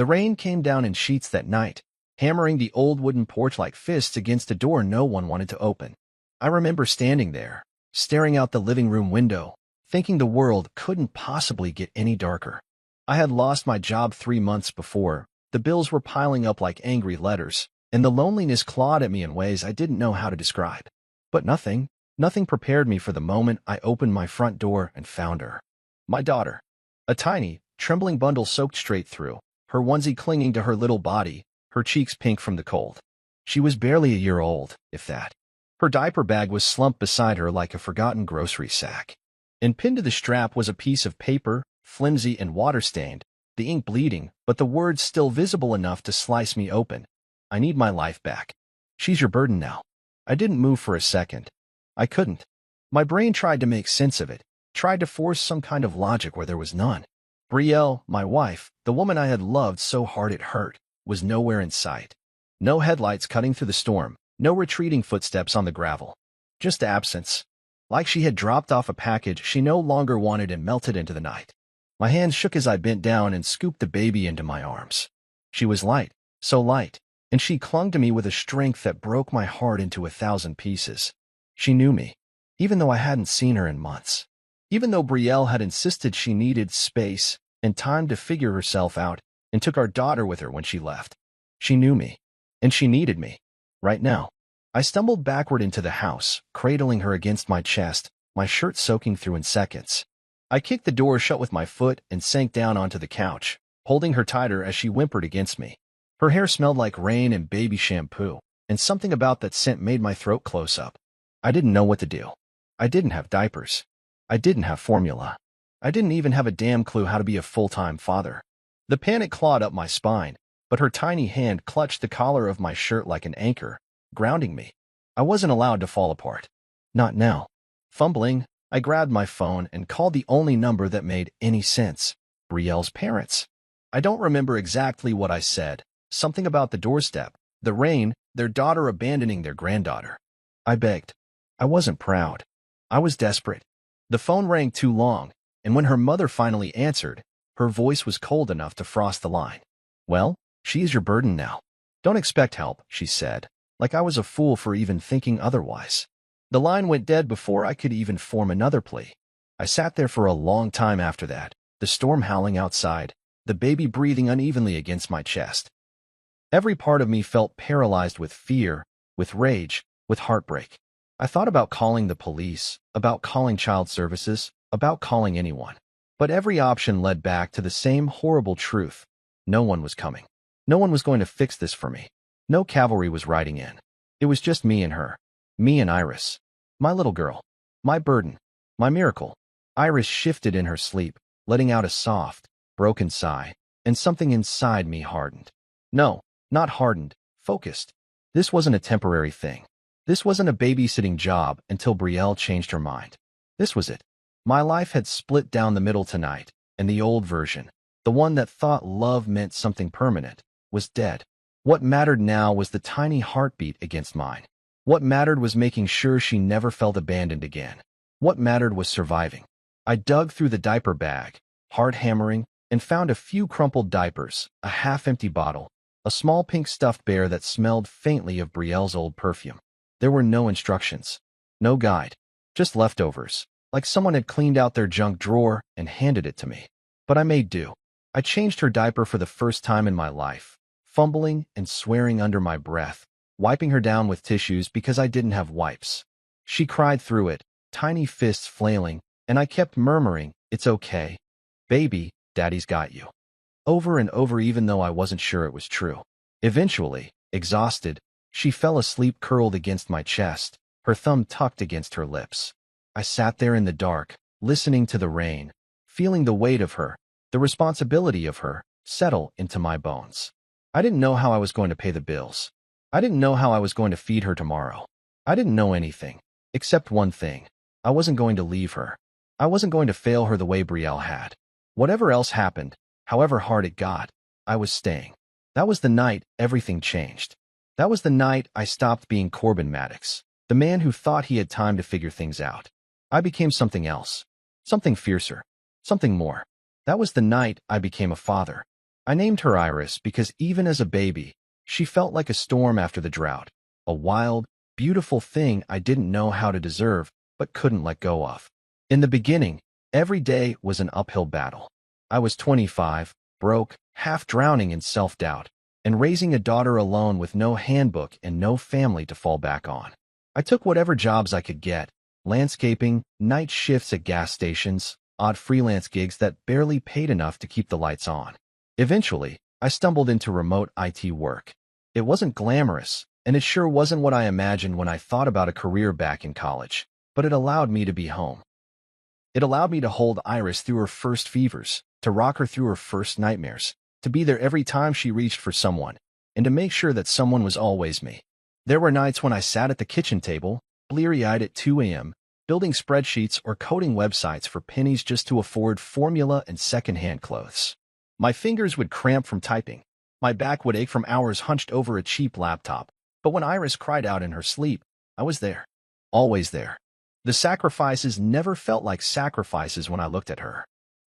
The rain came down in sheets that night, hammering the old wooden porch like fists against a door no one wanted to open. I remember standing there, staring out the living room window, thinking the world couldn't possibly get any darker. I had lost my job 3 months before, the bills were piling up like angry letters, and the loneliness clawed at me in ways I didn't know how to describe. But nothing prepared me for the moment I opened my front door and found her. My daughter. A tiny, trembling bundle soaked straight through, her onesie clinging to her little body, her cheeks pink from the cold. She was barely a year old, if that. Her diaper bag was slumped beside her like a forgotten grocery sack. And pinned to the strap was a piece of paper, flimsy and water-stained, the ink bleeding, but the words still visible enough to slice me open. I need my life back. She's your burden now. I didn't move for a second. I couldn't. My brain tried to make sense of it, tried to force some kind of logic where there was none. Brielle, my wife, the woman I had loved so hard it hurt, was nowhere in sight. No headlights cutting through the storm, no retreating footsteps on the gravel. Just absence. Like she had dropped off a package she no longer wanted and melted into the night. My hands shook as I bent down and scooped the baby into my arms. She was light, so light, and she clung to me with a strength that broke my heart into 1,000 pieces. She knew me, even though I hadn't seen her in months. Even though Brielle had insisted she needed space and time to figure herself out and took our daughter with her when she left. She knew me, and she needed me. Right now. I stumbled backward into the house, cradling her against my chest, my shirt soaking through in seconds. I kicked the door shut with my foot and sank down onto the couch, holding her tighter as she whimpered against me. Her hair smelled like rain and baby shampoo, and something about that scent made my throat close up. I didn't know what to do. I didn't have diapers. I didn't have formula. I didn't even have a damn clue how to be a full-time father. The panic clawed up my spine, but her tiny hand clutched the collar of my shirt like an anchor, grounding me. I wasn't allowed to fall apart. Not now. Fumbling, I grabbed my phone and called the only number that made any sense. Brielle's parents. I don't remember exactly what I said. Something about the doorstep, the rain, their daughter abandoning their granddaughter. I begged. I wasn't proud. I was desperate. The phone rang too long, and when her mother finally answered, her voice was cold enough to frost the line. Well, she is your burden now. Don't expect help, she said, like I was a fool for even thinking otherwise. The line went dead before I could even form another plea. I sat there for a long time after that, the storm howling outside, the baby breathing unevenly against my chest. Every part of me felt paralyzed with fear, with rage, with heartbreak. I thought about calling the police, about calling child services, about calling anyone. But every option led back to the same horrible truth. No one was coming. No one was going to fix this for me. No cavalry was riding in. It was just me and her. Me and Iris. My little girl. My burden. My miracle. Iris shifted in her sleep, letting out a soft, broken sigh, and something inside me hardened. No, not hardened, focused. This wasn't a temporary thing. This wasn't a babysitting job until Brielle changed her mind. This was it. My life had split down the middle tonight, and the old version, the one that thought love meant something permanent, was dead. What mattered now was the tiny heartbeat against mine. What mattered was making sure she never felt abandoned again. What mattered was surviving. I dug through the diaper bag, hard hammering, and found a few crumpled diapers, a half-empty bottle, a small pink stuffed bear that smelled faintly of Brielle's old perfume. There were no instructions, no guide, just leftovers, like someone had cleaned out their junk drawer and handed it to me. But I made do. I changed her diaper for the first time in my life, fumbling and swearing under my breath, wiping her down with tissues because I didn't have wipes. She cried through it, tiny fists flailing, and I kept murmuring, "It's okay. Baby, Daddy's got you." Over and over even though I wasn't sure it was true. Eventually, exhausted, she fell asleep curled against my chest, her thumb tucked against her lips. I sat there in the dark, listening to the rain, feeling the weight of her, the responsibility of her, settle into my bones. I didn't know how I was going to pay the bills. I didn't know how I was going to feed her tomorrow. I didn't know anything, except one thing. I wasn't going to leave her. I wasn't going to fail her the way Brielle had. Whatever else happened, however hard it got, I was staying. That was the night everything changed. That was the night I stopped being Corbin Maddox, the man who thought he had time to figure things out. I became something else, something fiercer, something more. That was the night I became a father. I named her Iris because even as a baby, she felt like a storm after the drought, a wild, beautiful thing I didn't know how to deserve but couldn't let go of. In the beginning, every day was an uphill battle. I was 25, broke, half drowning in self-doubt, and raising a daughter alone with no handbook and no family to fall back on. I took whatever jobs I could get: landscaping, night shifts at gas stations, odd freelance gigs that barely paid enough to keep the lights on. Eventually, I stumbled into remote IT work. It wasn't glamorous, and it sure wasn't what I imagined when I thought about a career back in college, but it allowed me to be home. It allowed me to hold Iris through her first fevers, to rock her through her first nightmares, to be there every time she reached for someone, and to make sure that someone was always me. There were nights when I sat at the kitchen table, bleary-eyed at 2 a.m., building spreadsheets or coding websites for pennies just to afford formula and second-hand clothes. My fingers would cramp from typing. My back would ache from hours hunched over a cheap laptop. But when Iris cried out in her sleep, I was there. Always there. The sacrifices never felt like sacrifices when I looked at her.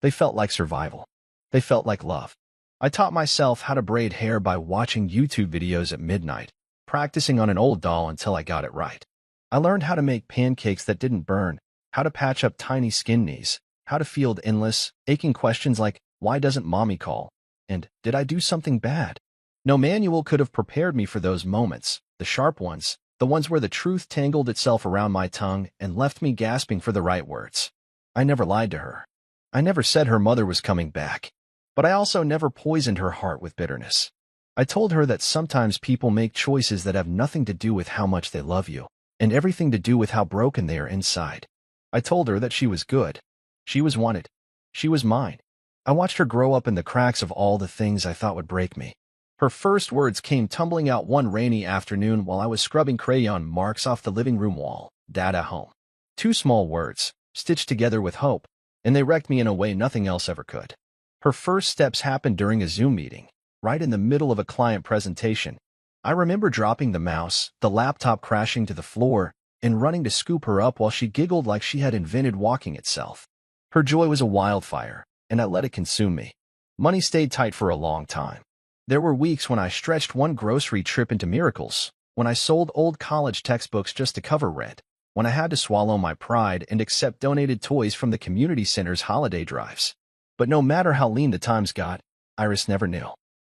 They felt like survival. They felt like love. I taught myself how to braid hair by watching YouTube videos at midnight, practicing on an old doll until I got it right. I learned how to make pancakes that didn't burn, how to patch up tiny skin knees, how to field endless, aching questions like, why doesn't mommy call? And did I do something bad? No manual could have prepared me for those moments, the sharp ones, the ones where the truth tangled itself around my tongue and left me gasping for the right words. I never lied to her. I never said her mother was coming back. But I also never poisoned her heart with bitterness. I told her that sometimes people make choices that have nothing to do with how much they love you, and everything to do with how broken they are inside. I told her that she was good. She was wanted. She was mine. I watched her grow up in the cracks of all the things I thought would break me. Her first words came tumbling out one rainy afternoon while I was scrubbing crayon marks off the living room wall. Dada home. 2 small words, stitched together with hope, and they wrecked me in a way nothing else ever could. Her first steps happened during a Zoom meeting, right in the middle of a client presentation. I remember dropping the mouse, the laptop crashing to the floor, and running to scoop her up while she giggled like she had invented walking itself. Her joy was a wildfire, and I let it consume me. Money stayed tight for a long time. There were weeks when I stretched one grocery trip into miracles, when I sold old college textbooks just to cover rent, when I had to swallow my pride and accept donated toys from the community center's holiday drives. But no matter how lean the times got, Iris never knew.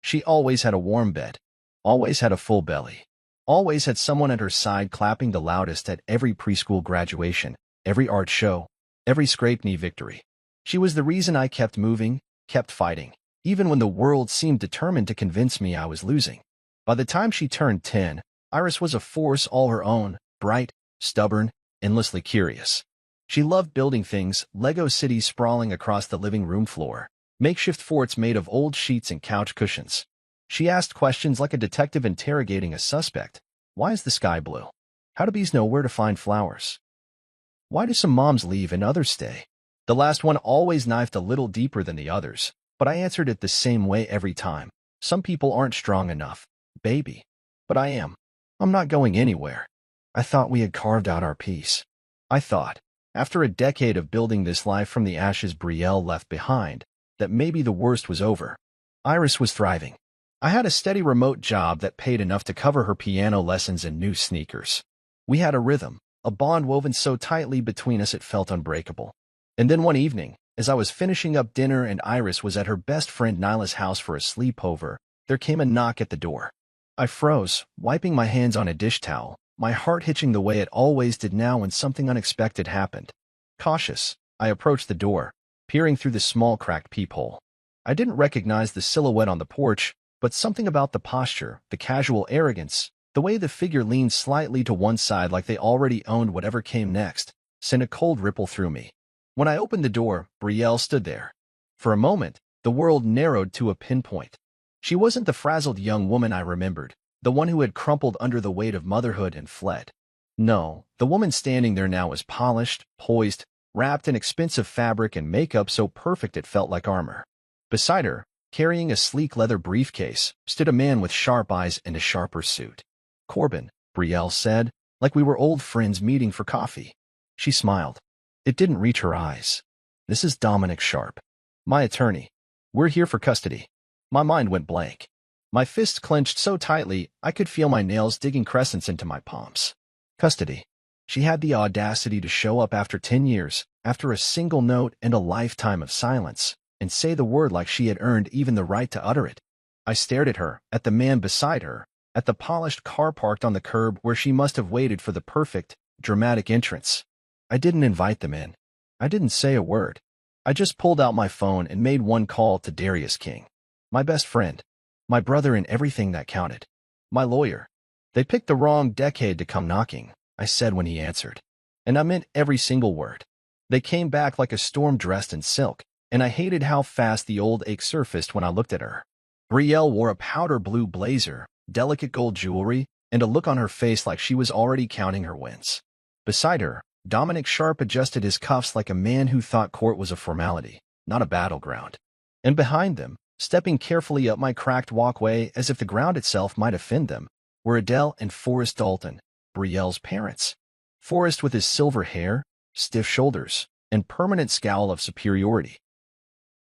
She always had a warm bed, always had a full belly, always had someone at her side clapping the loudest at every preschool graduation, every art show, every scrape-knee victory. She was the reason I kept moving, kept fighting, even when the world seemed determined to convince me I was losing. By the time she turned 10, Iris was a force all her own, bright, stubborn, endlessly curious. She loved building things, Lego cities sprawling across the living room floor, makeshift forts made of old sheets and couch cushions. She asked questions like a detective interrogating a suspect. Why is the sky blue? How do bees know where to find flowers? Why do some moms leave and others stay? The last one always knifed a little deeper than the others, but I answered it the same way every time. Some people aren't strong enough, baby. But I am. I'm not going anywhere. I thought we had carved out our peace. I thought, after a decade of building this life from the ashes Brielle left behind, that maybe the worst was over. Iris was thriving. I had a steady remote job that paid enough to cover her piano lessons and new sneakers. We had a rhythm, a bond woven so tightly between us it felt unbreakable. And then one evening, as I was finishing up dinner and Iris was at her best friend Nyla's house for a sleepover, there came a knock at the door. I froze, wiping my hands on a dish towel, my heart hitching the way it always did now when something unexpected happened. Cautious, I approached the door, peering through the small cracked peephole. I didn't recognize the silhouette on the porch, but something about the posture, the casual arrogance, the way the figure leaned slightly to one side like they already owned whatever came next, sent a cold ripple through me. When I opened the door, Brielle stood there. For a moment, the world narrowed to a pinpoint. She wasn't the frazzled young woman I remembered, the one who had crumpled under the weight of motherhood and fled. No, the woman standing there now was polished, poised, wrapped in expensive fabric and makeup so perfect it felt like armor. Beside her, carrying a sleek leather briefcase, stood a man with sharp eyes and a sharper suit. Corbin, Brielle said, like we were old friends meeting for coffee. She smiled. It didn't reach her eyes. This is Dominic Sharp, my attorney. We're here for custody. My mind went blank. My fists clenched so tightly I could feel my nails digging crescents into my palms. Custody. She had the audacity to show up after 10 years, after a single note and a lifetime of silence, and say the word like she had earned even the right to utter it. I stared at her, at the man beside her, at the polished car parked on the curb where she must have waited for the perfect, dramatic entrance. I didn't invite them in. I didn't say a word. I just pulled out my phone and made one call to Darius King. My best friend. My brother in everything that counted. My lawyer. They picked the wrong decade to come knocking, I said when he answered. And I meant every single word. They came back like a storm dressed in silk, and I hated how fast the old ache surfaced when I looked at her. Brielle wore a powder blue blazer, delicate gold jewelry, and a look on her face like she was already counting her wins. Beside her, Dominic Sharp adjusted his cuffs like a man who thought court was a formality, not a battleground. And behind them, stepping carefully up my cracked walkway as if the ground itself might offend them, were Adele and Forrest Dalton, Brielle's parents. Forrest with his silver hair, stiff shoulders, and permanent scowl of superiority.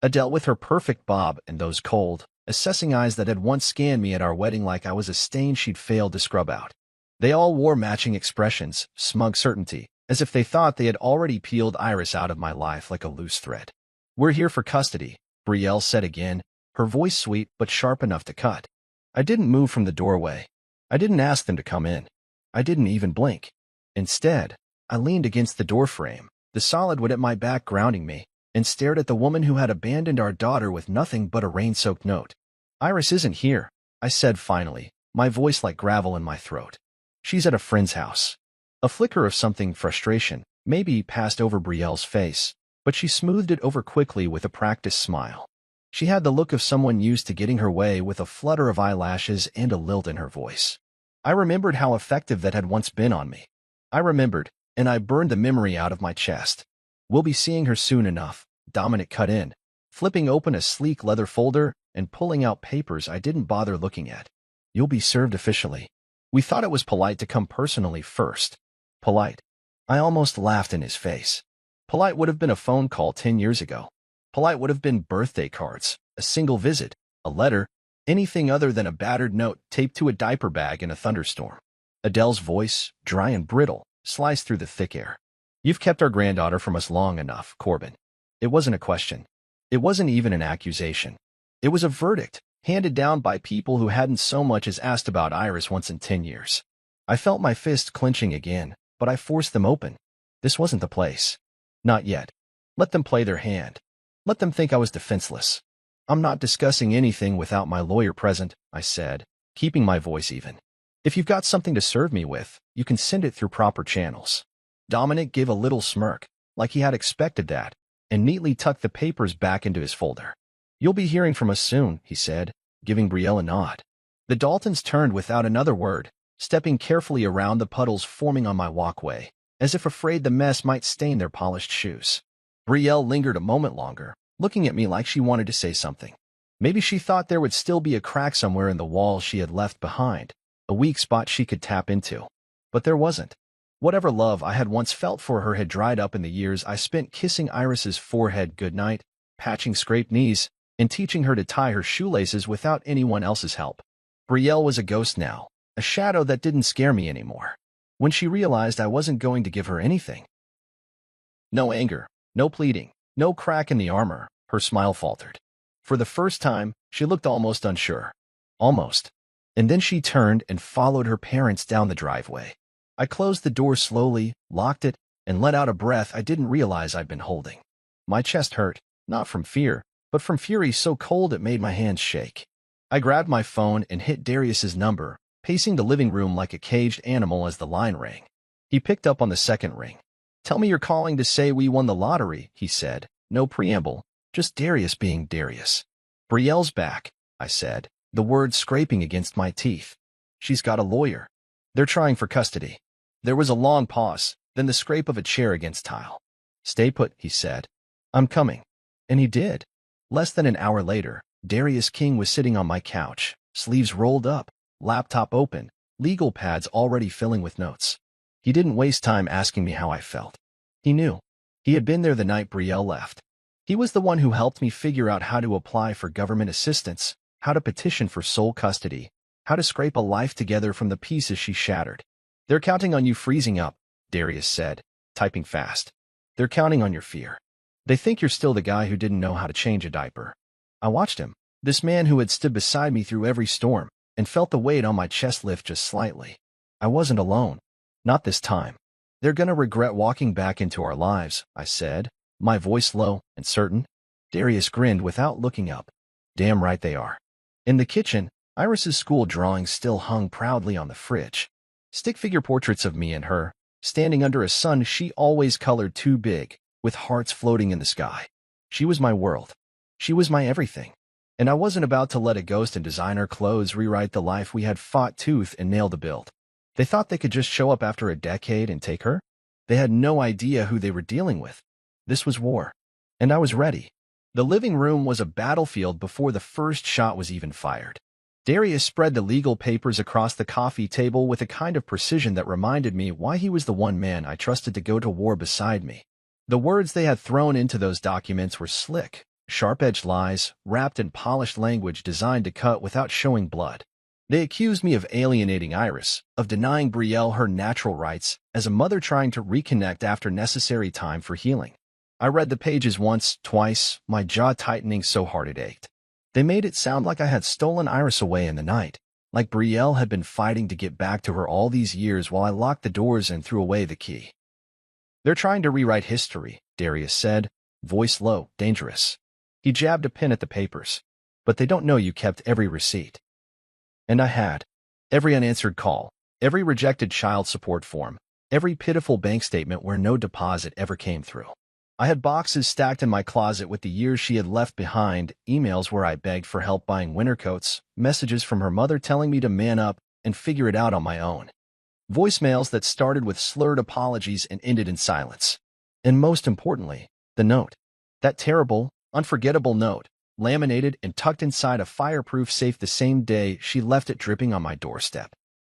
Adele with her perfect bob and those cold, assessing eyes that had once scanned me at our wedding like I was a stain she'd failed to scrub out. They all wore matching expressions, smug certainty, as if they thought they had already peeled Iris out of my life like a loose thread. "We're here for custody," Brielle said again, her voice sweet but sharp enough to cut. I didn't move from the doorway. I didn't ask them to come in. I didn't even blink. Instead, I leaned against the doorframe, the solid wood at my back grounding me, and stared at the woman who had abandoned our daughter with nothing but a rain-soaked note. "Iris isn't here," I said finally, my voice like gravel in my throat. "She's at a friend's house." A flicker of something frustration, maybe, passed over Brielle's face, but she smoothed it over quickly with a practiced smile. She had the look of someone used to getting her way, with a flutter of eyelashes and a lilt in her voice. I remembered how effective that had once been on me. I remembered, and I burned the memory out of my chest. "We'll be seeing her soon enough," Dominic cut in, flipping open a sleek leather folder and pulling out papers I didn't bother looking at. "You'll be served officially." We thought it was polite to come personally first. Polite. I almost laughed in his face. Polite would have been a phone call 10 years ago. Polite would have been birthday cards, a single visit, a letter, anything other than a battered note taped to a diaper bag in a thunderstorm. Adele's voice, dry and brittle, sliced through the thick air. "You've kept our granddaughter from us long enough, Corbin." It wasn't a question. It wasn't even an accusation. It was a verdict, handed down by people who hadn't so much as asked about Iris once in 10 years. I felt my fist clenching again, but I forced them open. This wasn't the place. Not yet. Let them play their hand. Let them think I was defenseless. "I'm not discussing anything without my lawyer present," I said, keeping my voice even. "If you've got something to serve me with, you can send it through proper channels." Dominic gave a little smirk, like he had expected that, and neatly tucked the papers back into his folder. "You'll be hearing from us soon," he said, giving Brielle a nod. The Daltons turned without another word, stepping carefully around the puddles forming on my walkway, as if afraid the mess might stain their polished shoes. Brielle lingered a moment longer, looking at me like she wanted to say something. Maybe she thought there would still be a crack somewhere in the wall she had left behind, a weak spot she could tap into. But there wasn't. Whatever love I had once felt for her had dried up in the years I spent kissing Iris's forehead goodnight, patching scraped knees, and teaching her to tie her shoelaces without anyone else's help. Brielle was a ghost now, a shadow that didn't scare me anymore. When she realized I wasn't going to give her anything. No anger, no pleading, no crack in the armor, her smile faltered. For the first time, she looked almost unsure. Almost. And then she turned and followed her parents down the driveway. I closed the door slowly, locked it, and let out a breath I didn't realize I'd been holding. My chest hurt, not from fear, but from fury so cold it made my hands shake. I grabbed my phone and hit Darius's number, pacing the living room like a caged animal as the line rang. He picked up on the second ring. "Tell me you're calling to say we won the lottery," he said, no preamble, just Darius being Darius. "Brielle's back," I said, the words scraping against my teeth. "She's got a lawyer. They're trying for custody." There was a long pause, then the scrape of a chair against tile. "Stay put," he said. "I'm coming." And he did. Less than an hour later, Darius King was sitting on my couch, sleeves rolled up, laptop open, legal pads already filling with notes. He didn't waste time asking me how I felt. He knew. He had been there the night Brielle left. He was the one who helped me figure out how to apply for government assistance, how to petition for sole custody, how to scrape a life together from the pieces she shattered. They're counting on you freezing up, Darius said, typing fast. They're counting on your fear. They think you're still the guy who didn't know how to change a diaper. I watched him, this man who had stood beside me through every storm, and felt the weight on my chest lift just slightly. I wasn't alone. Not this time. They're gonna regret walking back into our lives, I said, my voice low and certain. Darius grinned without looking up. Damn right they are. In the kitchen, Iris's school drawings still hung proudly on the fridge. Stick figure portraits of me and her, standing under a sun she always colored too big, with hearts floating in the sky. She was my world. She was my everything. And I wasn't about to let a ghost in designer clothes rewrite the life we had fought tooth and nail to build. They thought they could just show up after a decade and take her? They had no idea who they were dealing with. This was war. And I was ready. The living room was a battlefield before the first shot was even fired. Darius spread the legal papers across the coffee table with a kind of precision that reminded me why he was the one man I trusted to go to war beside me. The words they had thrown into those documents were slick, sharp-edged lies, wrapped in polished language designed to cut without showing blood. They accused me of alienating Iris, of denying Brielle her natural rights, as a mother trying to reconnect after necessary time for healing. I read the pages once, twice, my jaw tightening so hard it ached. They made it sound like I had stolen Iris away in the night, like Brielle had been fighting to get back to her all these years while I locked the doors and threw away the key. They're trying to rewrite history, Darius said, voice low, dangerous. He jabbed a pen at the papers. But they don't know you kept every receipt. And I had. Every unanswered call, every rejected child support form, every pitiful bank statement where no deposit ever came through. I had boxes stacked in my closet with the years she had left behind, emails where I begged for help buying winter coats, messages from her mother telling me to man up and figure it out on my own. Voicemails that started with slurred apologies and ended in silence. And most importantly, the note. That terrible, unforgettable note, laminated and tucked inside a fireproof safe the same day she left it dripping on my doorstep.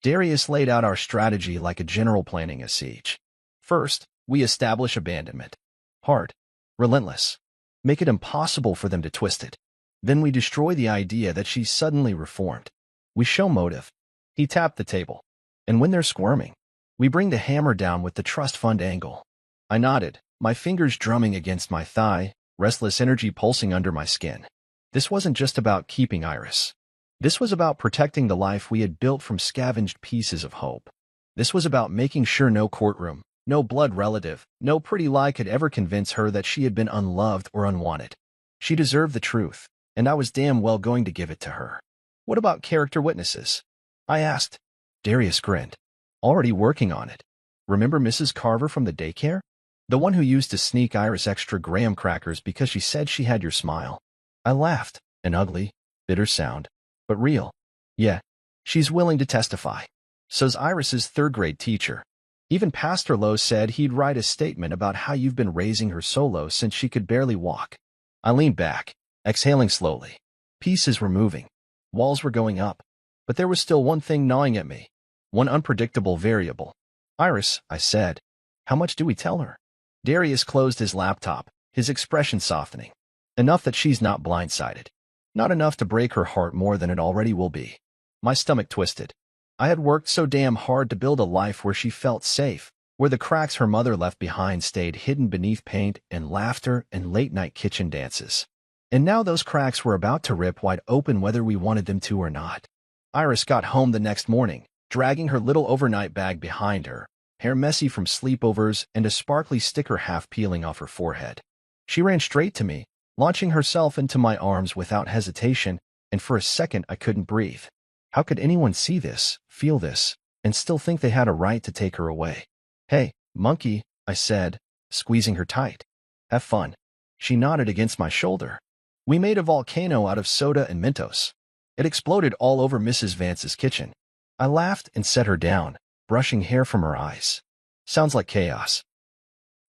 Darius laid out our strategy like a general planning a siege. First, we establish abandonment. Hard. Relentless. Make it impossible for them to twist it. Then we destroy the idea that she's suddenly reformed. We show motive. He tapped the table. And when they're squirming, we bring the hammer down with the trust fund angle. I nodded, my fingers drumming against my thigh, restless energy pulsing under my skin. This wasn't just about keeping Iris. This was about protecting the life we had built from scavenged pieces of hope. This was about making sure no courtroom, no blood relative, no pretty lie could ever convince her that she had been unloved or unwanted. She deserved the truth, and I was damn well going to give it to her. What about character witnesses? I asked. Darius grinned. Already working on it. Remember Mrs. Carver from the daycare? The one who used to sneak Iris extra graham crackers because she said she had your smile. I laughed, an ugly, bitter sound, but real. Yeah, she's willing to testify. So's Iris's third-grade teacher. Even Pastor Lowe said he'd write a statement about how you've been raising her solo since she could barely walk. I leaned back, exhaling slowly. Pieces were moving. Walls were going up. But there was still one thing gnawing at me. One unpredictable variable. Iris, I said. How much do we tell her? Darius closed his laptop, his expression softening. Enough that she's not blindsided. Not enough to break her heart more than it already will be. My stomach twisted. I had worked so damn hard to build a life where she felt safe, where the cracks her mother left behind stayed hidden beneath paint and laughter and late-night kitchen dances. And now those cracks were about to rip wide open whether we wanted them to or not. Iris got home the next morning, dragging her little overnight bag behind her, hair messy from sleepovers and a sparkly sticker half peeling off her forehead. She ran straight to me, launching herself into my arms without hesitation, and for a second I couldn't breathe. How could anyone see this, feel this, and still think they had a right to take her away? Hey, monkey, I said, squeezing her tight. Have fun. She nodded against my shoulder. We made a volcano out of soda and Mentos. It exploded all over Mrs. Vance's kitchen. I laughed and set her down, brushing hair from her eyes. Sounds like chaos.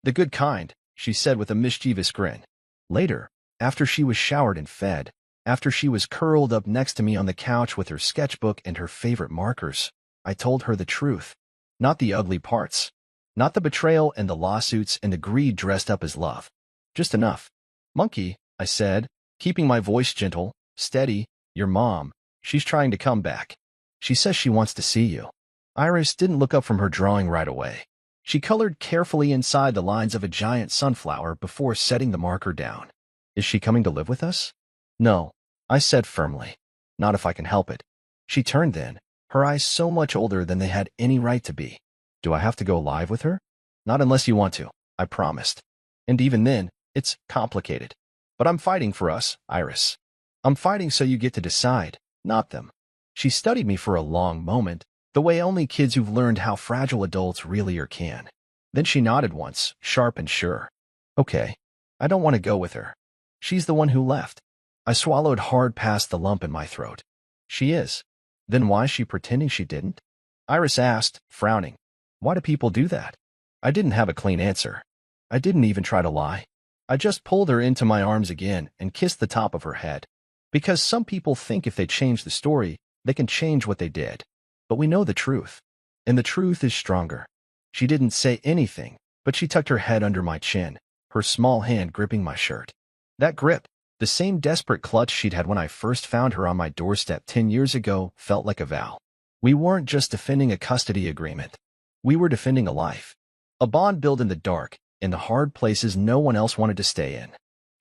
The good kind, she said with a mischievous grin. Later, after she was showered and fed, after she was curled up next to me on the couch with her sketchbook and her favorite markers, I told her the truth. Not the ugly parts. Not the betrayal and the lawsuits and the greed dressed up as love. Just enough. Monkey, I said, keeping my voice gentle, steady, Your mom. She's trying to come back. She says she wants to see you. Iris didn't look up from her drawing right away. She colored carefully inside the lines of a giant sunflower before setting the marker down. Is she coming to live with us? No, I said firmly. Not if I can help it. She turned then, her eyes so much older than they had any right to be. Do I have to go live with her? Not unless you want to, I promised. And even then, it's complicated. But I'm fighting for us, Iris. I'm fighting so you get to decide, not them. She studied me for a long moment, the way only kids who've learned how fragile adults really are can. Then she nodded once, sharp and sure. Okay, I don't want to go with her. She's the one who left. I swallowed hard past the lump in my throat. She is. Then why is she pretending she didn't? Iris asked, frowning. Why do people do that? I didn't have a clean answer. I didn't even try to lie. I just pulled her into my arms again and kissed the top of her head. Because some people think if they change the story, they can change what they did. But we know the truth. And the truth is stronger. She didn't say anything, but she tucked her head under my chin, her small hand gripping my shirt. That grip, the same desperate clutch she'd had when I first found her on my doorstep 10 years ago, felt like a vow. We weren't just defending a custody agreement. We were defending a life. A bond built in the dark, in the hard places no one else wanted to stay in.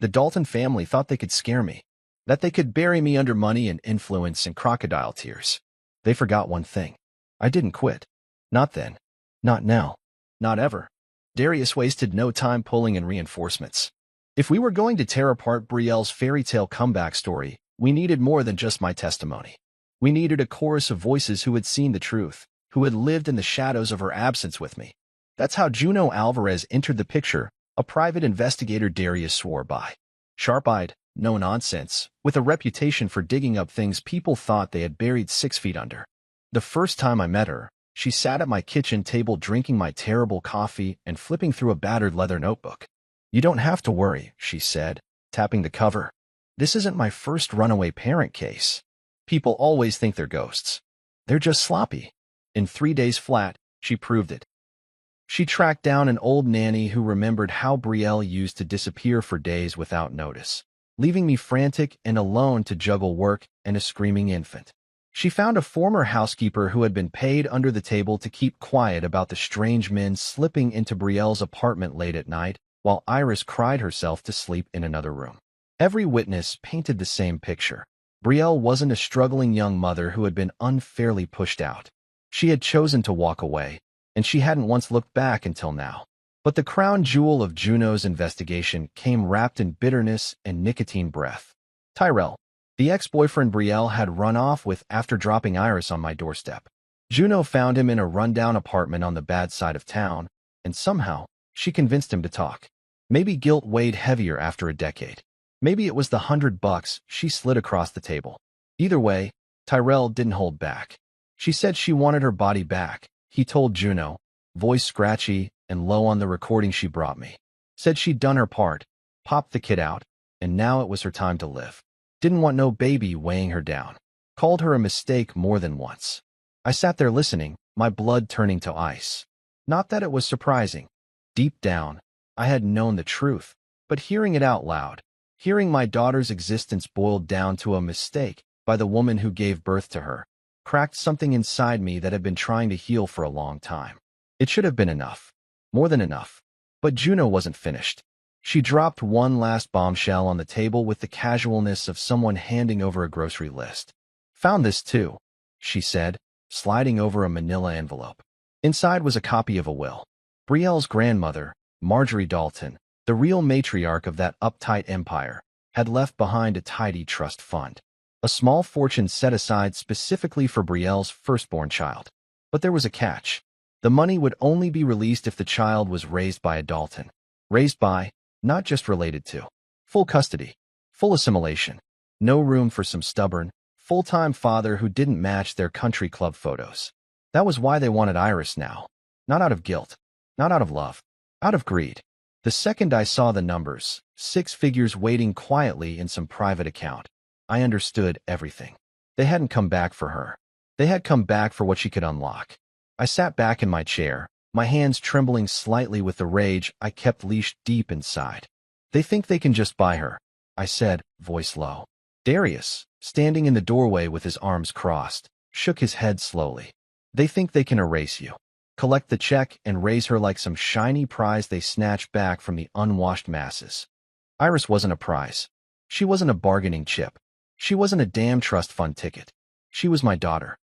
The Dalton family thought they could scare me, that they could bury me under money and influence and crocodile tears. They forgot one thing. I didn't quit. Not then. Not now. Not ever. Darius wasted no time pulling in reinforcements. If we were going to tear apart Brielle's fairy tale comeback story, we needed more than just my testimony. We needed a chorus of voices who had seen the truth, who had lived in the shadows of her absence with me. That's how Juno Alvarez entered the picture, a private investigator Darius swore by. Sharp-eyed, no nonsense, with a reputation for digging up things people thought they had buried 6 feet under. The first time I met her, she sat at my kitchen table drinking my terrible coffee and flipping through a battered leather notebook. You don't have to worry, she said, tapping the cover. This isn't my first runaway parent case. People always think they're ghosts. They're just sloppy. In 3 days flat, she proved it. She tracked down an old nanny who remembered how Brielle used to disappear for days without notice, leaving me frantic and alone to juggle work and a screaming infant. She found a former housekeeper who had been paid under the table to keep quiet about the strange men slipping into Brielle's apartment late at night, while Iris cried herself to sleep in another room. Every witness painted the same picture. Brielle wasn't a struggling young mother who had been unfairly pushed out. She had chosen to walk away, and she hadn't once looked back until now. But the crown jewel of Juno's investigation came wrapped in bitterness and nicotine breath. Tyrell, the ex-boyfriend Brielle had run off with after dropping Iris on my doorstep. Juno found him in a rundown apartment on the bad side of town, and somehow, she convinced him to talk. Maybe guilt weighed heavier after a decade. Maybe it was the $100 she slid across the table. Either way, Tyrell didn't hold back. She said she wanted her body back, he told Juno, voice scratchy and low on the recording she brought me. Said she'd done her part, popped the kid out, and now it was her time to live. Didn't want no baby weighing her down. Called her a mistake more than once. I sat there listening, my blood turning to ice. Not that it was surprising. Deep down, I had known the truth, but hearing it out loud, hearing my daughter's existence boiled down to a mistake by the woman who gave birth to her, cracked something inside me that had been trying to heal for a long time. It should have been enough. More than enough. But Juno wasn't finished. She dropped one last bombshell on the table with the casualness of someone handing over a grocery list. Found this too, she said, sliding over a manila envelope. Inside was a copy of a will. Brielle's grandmother, Marjorie Dalton, the real matriarch of that uptight empire, had left behind a tidy trust fund. A small fortune set aside specifically for Brielle's firstborn child. But there was a catch. The money would only be released if the child was raised by a Dalton. Raised by, not just related to. Full custody. Full assimilation. No room for some stubborn, full-time father who didn't match their country club photos. That was why they wanted Iris now. Not out of guilt. Not out of love. Out of greed. The second I saw the numbers, 6 figures waiting quietly in some private account, I understood everything. They hadn't come back for her. They had come back for what she could unlock. I sat back in my chair, my hands trembling slightly with the rage I kept leashed deep inside. They think they can just buy her, I said, voice low. Darius, standing in the doorway with his arms crossed, shook his head slowly. They think they can erase you, collect the check, and raise her like some shiny prize they snatched back from the unwashed masses. Iris wasn't a prize. She wasn't a bargaining chip. She wasn't a damn trust fund ticket. She was my daughter.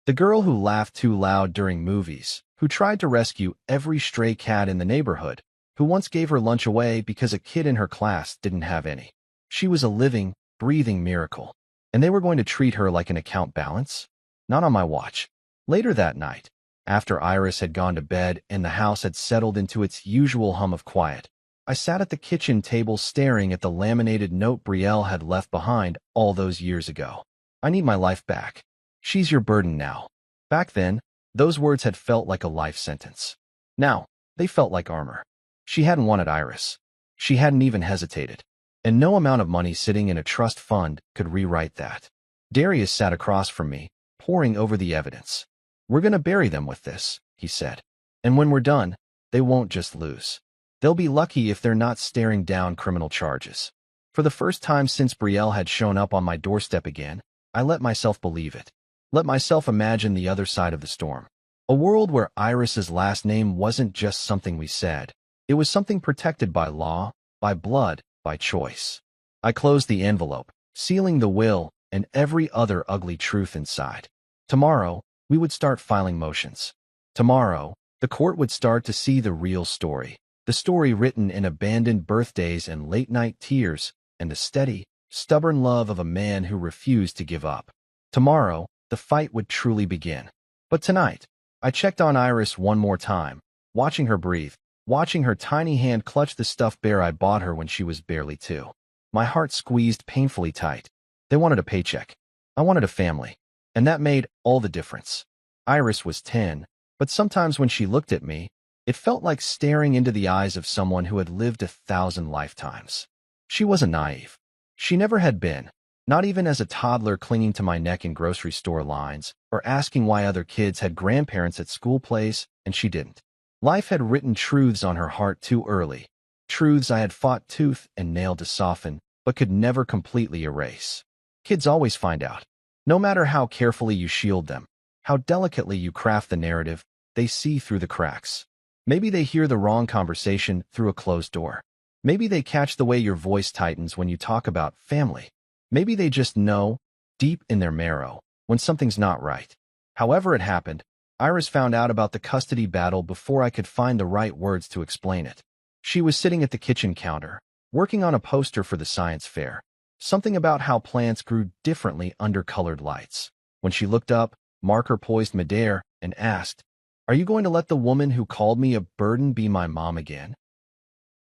The girl who laughed too loud during movies, who tried to rescue every stray cat in the neighborhood, who once gave her lunch away because a kid in her class didn't have any. She was a living, breathing miracle. And they were going to treat her like an account balance? Not on my watch. Later that night, after Iris had gone to bed and the house had settled into its usual hum of quiet, I sat at the kitchen table staring at the laminated note Brielle had left behind all those years ago. I need my life back. She's your burden now. Back then, those words had felt like a life sentence. Now, they felt like armor. She hadn't wanted Iris. She hadn't even hesitated. And no amount of money sitting in a trust fund could rewrite that. Darius sat across from me, poring over the evidence. We're going to bury them with this, he said. And when we're done, they won't just lose. They'll be lucky if they're not staring down criminal charges. For the first time since Brielle had shown up on my doorstep again, I let myself believe it. Let myself imagine the other side of the storm. A world where Iris's last name wasn't just something we said. It was something protected by law, by blood, by choice. I closed the envelope, sealing the will and every other ugly truth inside. Tomorrow, we would start filing motions. Tomorrow, the court would start to see the real story. The story written in abandoned birthdays and late-night tears, and the steady, stubborn love of a man who refused to give up. Tomorrow, the fight would truly begin. But tonight, I checked on Iris one more time, watching her breathe, watching her tiny hand clutch the stuffed bear I bought her when she was barely 2. My heart squeezed painfully tight. They wanted a paycheck. I wanted a family. And that made all the difference. Iris was 10, but sometimes when she looked at me, it felt like staring into the eyes of someone who had lived 1,000 lifetimes. She wasn't naive. She never had been, not even as a toddler clinging to my neck in grocery store lines, or asking why other kids had grandparents at school plays, and she didn't. Life had written truths on her heart too early, truths I had fought tooth and nail to soften, but could never completely erase. Kids always find out. No matter how carefully you shield them, how delicately you craft the narrative, they see through the cracks. Maybe they hear the wrong conversation through a closed door. Maybe they catch the way your voice tightens when you talk about family. Maybe they just know, deep in their marrow, when something's not right. However it happened, Iris found out about the custody battle before I could find the right words to explain it. She was sitting at the kitchen counter, working on a poster for the science fair. Something about how plants grew differently under colored lights. When she looked up, marker poised midair, and asked, "Are you going to let the woman who called me a burden be my mom again?"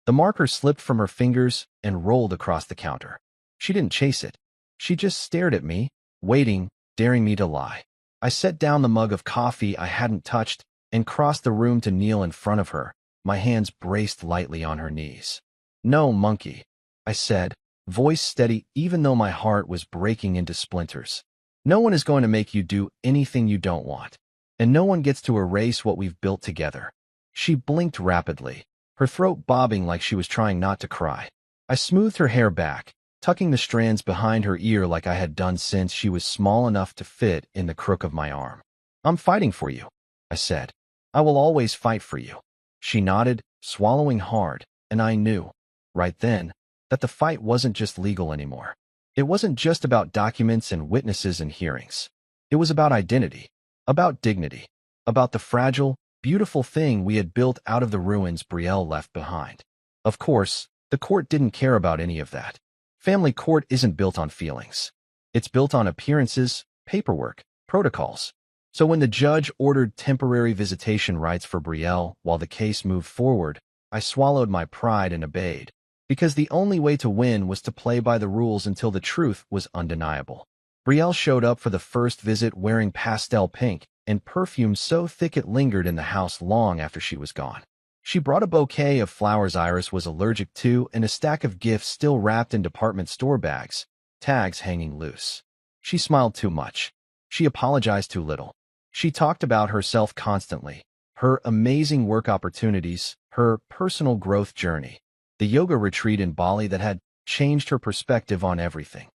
The marker slipped from her fingers and rolled across the counter. She didn't chase it. She just stared at me, waiting, daring me to lie. I set down the mug of coffee I hadn't touched and crossed the room to kneel in front of her, my hands braced lightly on her knees. "No, monkey," I said, voice steady even though my heart was breaking into splinters. "No one is going to make you do anything you don't want. And no one gets to erase what we've built together." She blinked rapidly, her throat bobbing like she was trying not to cry. I smoothed her hair back, tucking the strands behind her ear like I had done since she was small enough to fit in the crook of my arm. "I'm fighting for you," I said. "I will always fight for you." She nodded, swallowing hard, and I knew, right then, that the fight wasn't just legal anymore. It wasn't just about documents and witnesses and hearings. It was about identity, about dignity, about the fragile, beautiful thing we had built out of the ruins Brielle left behind. Of course, the court didn't care about any of that. Family court isn't built on feelings. It's built on appearances, paperwork, protocols. So when the judge ordered temporary visitation rights for Brielle while the case moved forward, I swallowed my pride and obeyed. Because the only way to win was to play by the rules until the truth was undeniable. Brielle showed up for the first visit wearing pastel pink and perfume so thick it lingered in the house long after she was gone. She brought a bouquet of flowers Iris was allergic to and a stack of gifts still wrapped in department store bags, tags hanging loose. She smiled too much. She apologized too little. She talked about herself constantly, her amazing work opportunities, her personal growth journey, the yoga retreat in Bali that had changed her perspective on everything.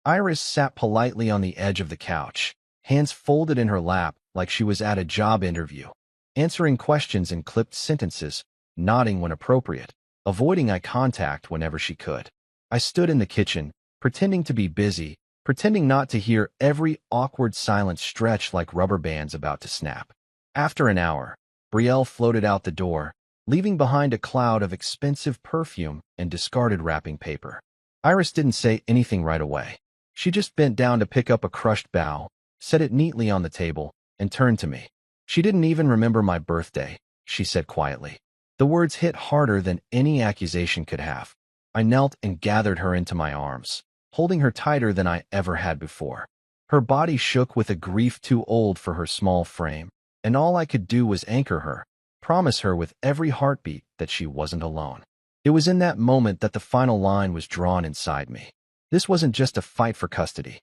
Iris sat politely on the edge of the couch, hands folded in her lap like she was at a job interview, answering questions in clipped sentences, nodding when appropriate, avoiding eye contact whenever she could. I stood in the kitchen, pretending to be busy, pretending not to hear every awkward silence stretch like rubber bands about to snap. After an hour, Brielle floated out the door, leaving behind a cloud of expensive perfume and discarded wrapping paper. Iris didn't say anything right away. She just bent down to pick up a crushed bowl, set it neatly on the table, and turned to me. She didn't even remember my birthday, she said quietly. The words hit harder than any accusation could have. I knelt and gathered her into my arms, holding her tighter than I ever had before. Her body shook with a grief too old for her small frame, and all I could do was anchor her, promise her with every heartbeat that she wasn't alone. It was in that moment that the final line was drawn inside me. This wasn't just a fight for custody.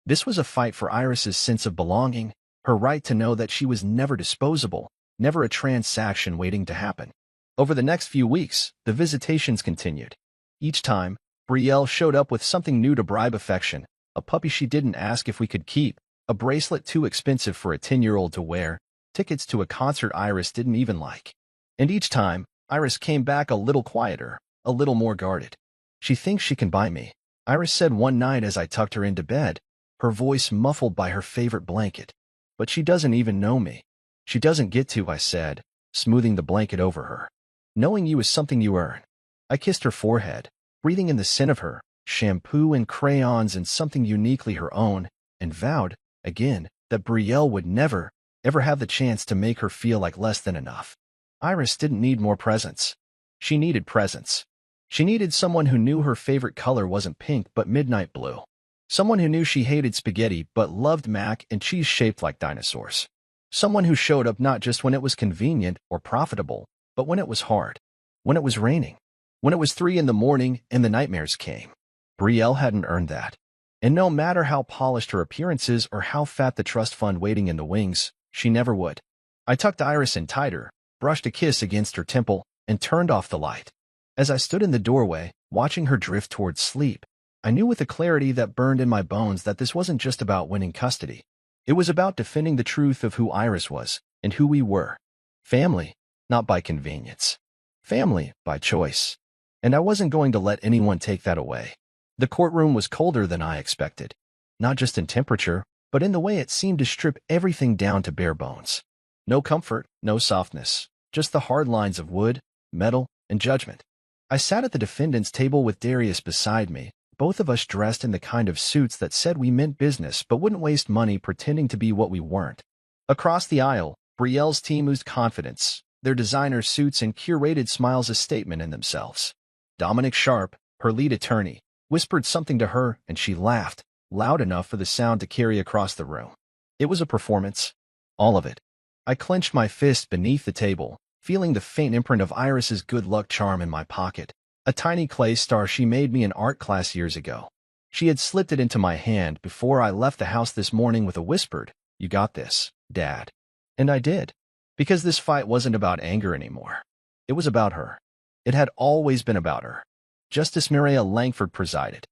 This was a fight for Iris's sense of belonging, her right to know that she was never disposable, never a transaction waiting to happen. Over the next few weeks, the visitations continued. Each time, Brielle showed up with something new to bribe affection, a puppy she didn't ask if we could keep, a bracelet too expensive for a 10-year-old to wear, tickets to a concert Iris didn't even like. And each time, Iris came back a little quieter, a little more guarded. "She thinks she can buy me," Iris said one night as I tucked her into bed, her voice muffled by her favorite blanket. "But she doesn't even know me." "She doesn't get to," I said, smoothing the blanket over her. "Knowing you is something you earn." I kissed her forehead, breathing in the scent of her, shampoo and crayons and something uniquely her own, and vowed, again, that Brielle would never, ever have the chance to make her feel like less than enough. Iris didn't need more presents. She needed presence. She needed someone who knew her favorite color wasn't pink but midnight blue. Someone who knew she hated spaghetti but loved mac and cheese shaped like dinosaurs. Someone who showed up not just when it was convenient or profitable, but when it was hard, when it was raining, when it was 3 in the morning and the nightmares came. Brielle hadn't earned that. And no matter how polished her appearances or how fat the trust fund waiting in the wings, she never would. I tucked Iris in tighter, brushed a kiss against her temple, and turned off the light. As I stood in the doorway, watching her drift towards sleep, I knew with a clarity that burned in my bones that this wasn't just about winning custody. It was about defending the truth of who Iris was and who we were. Family, not by convenience. Family by choice. And I wasn't going to let anyone take that away. The courtroom was colder than I expected. Not just in temperature, but in the way it seemed to strip everything down to bare bones. No comfort, no softness, just the hard lines of wood, metal, and judgment. I sat at the defendant's table with Darius beside me, both of us dressed in the kind of suits that said we meant business but wouldn't waste money pretending to be what we weren't. Across the aisle, Brielle's team oozed confidence, their designer suits and curated smiles a statement in themselves. Dominic Sharp, her lead attorney, whispered something to her and she laughed, loud enough for the sound to carry across the room. It was a performance. All of it. I clenched my fist beneath the table, feeling the faint imprint of Iris's good luck charm in my pocket, a tiny clay star she made me in art class years ago. She had slipped it into my hand before I left the house this morning with a whispered, "You got this, Dad." And I did. Because this fight wasn't about anger anymore. It was about her. It had always been about her. Justice Mireya Langford presided.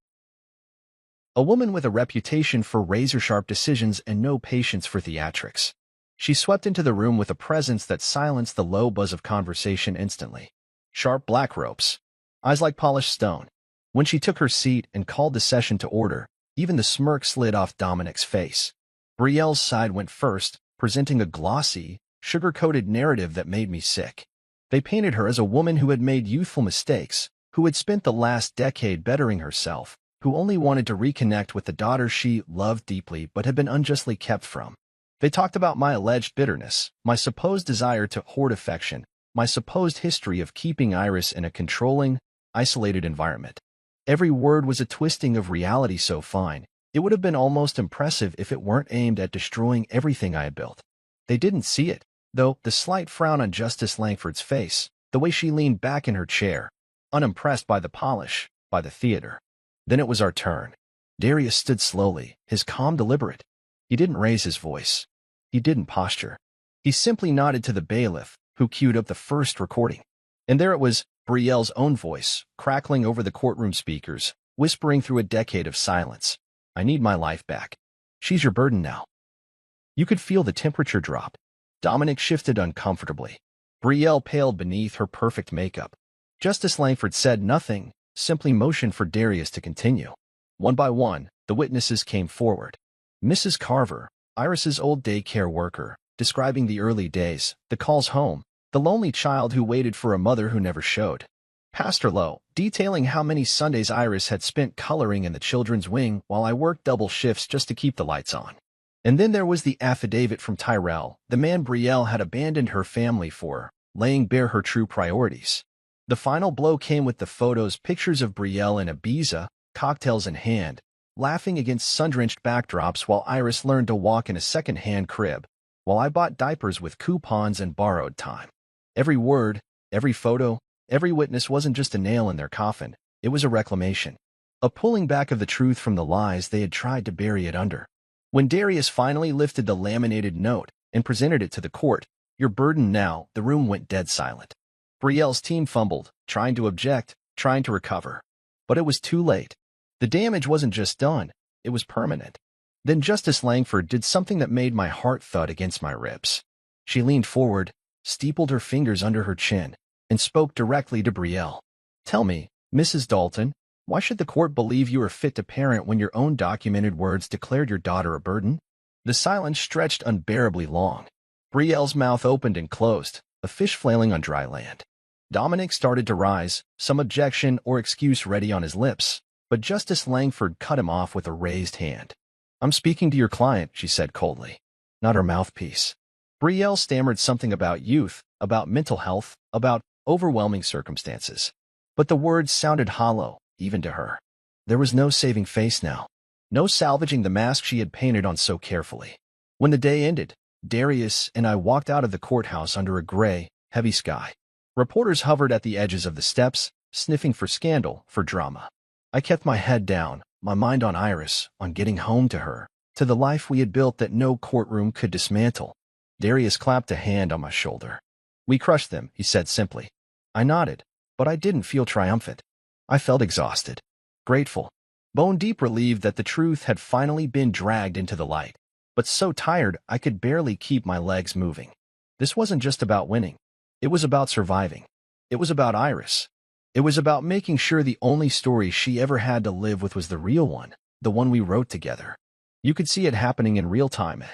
A woman with a reputation for razor-sharp decisions and no patience for theatrics. She swept into the room with a presence that silenced the low buzz of conversation instantly. Sharp black ropes. Eyes like polished stone. When she took her seat and called the session to order, even the smirk slid off Dominic's face. Brielle's side went first, presenting a glossy, sugar-coated narrative that made me sick. They painted her as a woman who had made youthful mistakes, who had spent the last decade bettering herself, who only wanted to reconnect with the daughter she loved deeply but had been unjustly kept from. They talked about my alleged bitterness, my supposed desire to hoard affection, my supposed history of keeping Iris in a controlling, isolated environment. Every word was a twisting of reality so fine, it would have been almost impressive if it weren't aimed at destroying everything I had built. They didn't see it, though, the slight frown on Justice Langford's face, the way she leaned back in her chair, unimpressed by the polish, by the theater. Then it was our turn. Darius stood slowly, his calm deliberate. He didn't raise his voice. He didn't posture. He simply nodded to the bailiff, who queued up the first recording. And there it was, Brielle's own voice, crackling over the courtroom speakers, whispering through a decade of silence. I need my life back. She's your burden now. You could feel the temperature drop. Dominic shifted uncomfortably. Brielle paled beneath her perfect makeup. Justice Langford said nothing, simply motioned for Darius to continue. One by one, the witnesses came forward. Mrs. Carver, Iris's old daycare worker, describing the early days, the calls home, the lonely child who waited for a mother who never showed. Pastor Lowe, detailing how many Sundays Iris had spent coloring in the children's wing while I worked double shifts just to keep the lights on. And then there was the affidavit from Tyrell, the man Brielle had abandoned her family for, laying bare her true priorities. The final blow came with the photos, pictures of Brielle in Ibiza, cocktails in hand, laughing against sun-drenched backdrops while Iris learned to walk in a second-hand crib, while I bought diapers with coupons and borrowed time. Every word, every photo, every witness wasn't just a nail in their coffin, it was a reclamation. A pulling back of the truth from the lies they had tried to bury it under. When Darius finally lifted the laminated note and presented it to the court, "Your burden now," the room went dead silent. Brielle's team fumbled, trying to object, trying to recover. But it was too late. The damage wasn't just done, it was permanent. Then Justice Langford did something that made my heart thud against my ribs. She leaned forward, steepled her fingers under her chin, and spoke directly to Brielle. "Tell me, Mrs. Dalton, why should the court believe you are fit to parent when your own documented words declared your daughter a burden?" The silence stretched unbearably long. Brielle's mouth opened and closed, a fish flailing on dry land. Dominic started to rise, some objection or excuse ready on his lips, but Justice Langford cut him off with a raised hand. "I'm speaking to your client," she said coldly, not her mouthpiece. Brielle stammered something about youth, about mental health, about overwhelming circumstances. But the words sounded hollow, even to her. There was no saving face now. No salvaging the mask she had painted on so carefully. When the day ended, Darius and I walked out of the courthouse under a gray, heavy sky. Reporters hovered at the edges of the steps, sniffing for scandal, for drama. I kept my head down, my mind on Iris, on getting home to her, to the life we had built that no courtroom could dismantle. Darius clapped a hand on my shoulder. "We crushed them," he said simply. I nodded, but I didn't feel triumphant. I felt exhausted, grateful, bone-deep relieved that the truth had finally been dragged into the light, but so tired I could barely keep my legs moving. This wasn't just about winning. It was about surviving. It was about Iris. It was about making sure the only story she ever had to live with was the real one, the one we wrote together. You could see it happening in real time.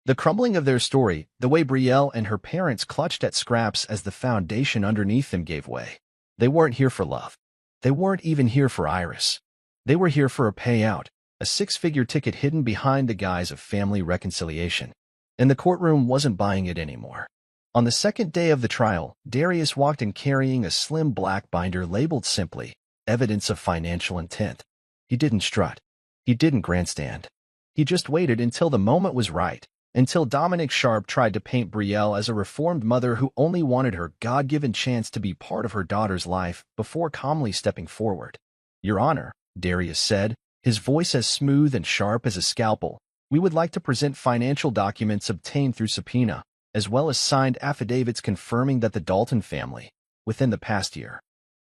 The crumbling of their story, the way Brielle and her parents clutched at scraps as the foundation underneath them gave way. They weren't here for love. They weren't even here for Iris. They were here for a payout, a six-figure ticket hidden behind the guise of family reconciliation. And the courtroom wasn't buying it anymore. On the second day of the trial, Darius walked in carrying a slim black binder labeled simply, "Evidence of Financial Intent." He didn't strut. He didn't grandstand. He just waited until the moment was right, until Dominic Sharp tried to paint Brielle as a reformed mother who only wanted her God-given chance to be part of her daughter's life before calmly stepping forward. "Your Honor," Darius said, his voice as smooth and sharp as a scalpel, "we would like to present financial documents obtained through subpoena, as well as signed affidavits confirming that the Dalton family, within the past year,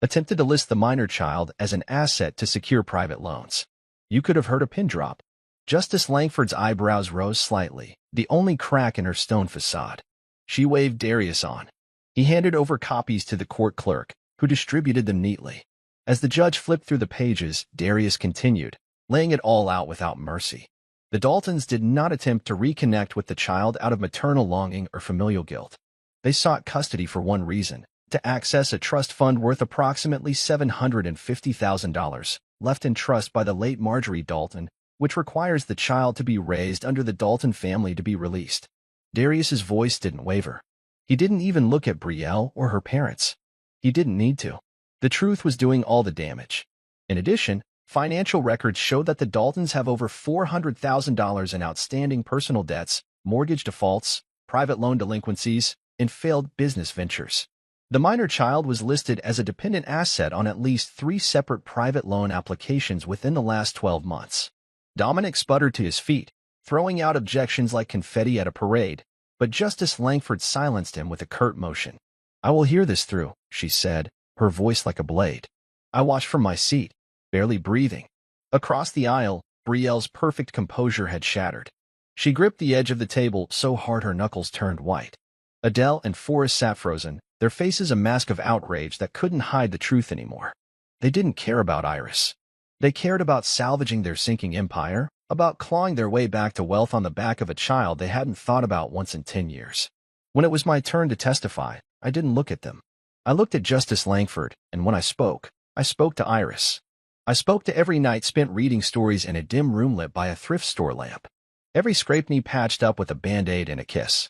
attempted to list the minor child as an asset to secure private loans." You could have heard a pin drop. Justice Langford's eyebrows rose slightly, the only crack in her stone facade. She waved Darius on. He handed over copies to the court clerk, who distributed them neatly. As the judge flipped through the pages, Darius continued, laying it all out without mercy. The Daltons did not attempt to reconnect with the child out of maternal longing or familial guilt. They sought custody for one reason: to access a trust fund worth approximately $750,000, left in trust by the late Marjorie Dalton, which requires the child to be raised under the Dalton family to be released. Darius's voice didn't waver. He didn't even look at Brielle or her parents. He didn't need to. The truth was doing all the damage. In addition, financial records show that the Daltons have over $400,000 in outstanding personal debts, mortgage defaults, private loan delinquencies, and failed business ventures. The minor child was listed as a dependent asset on at least 3 separate private loan applications within the last 12 months. Dominic sputtered to his feet, throwing out objections like confetti at a parade, but Justice Langford silenced him with a curt motion. "I will hear this through," she said, her voice like a blade. I watched from my seat. barely breathing. Across the aisle, Brielle's perfect composure had shattered. She gripped the edge of the table so hard her knuckles turned white. Adele and Forrest sat frozen, their faces a mask of outrage that couldn't hide the truth anymore. They didn't care about Iris. They cared about salvaging their sinking empire, about clawing their way back to wealth on the back of a child they hadn't thought about once in 10 years. When it was my turn to testify, I didn't look at them. I looked at Justice Langford, and when I spoke to Iris. I spoke to every night spent reading stories in a dim room lit by a thrift store lamp. Every scraped knee patched up with a Band-Aid and a kiss.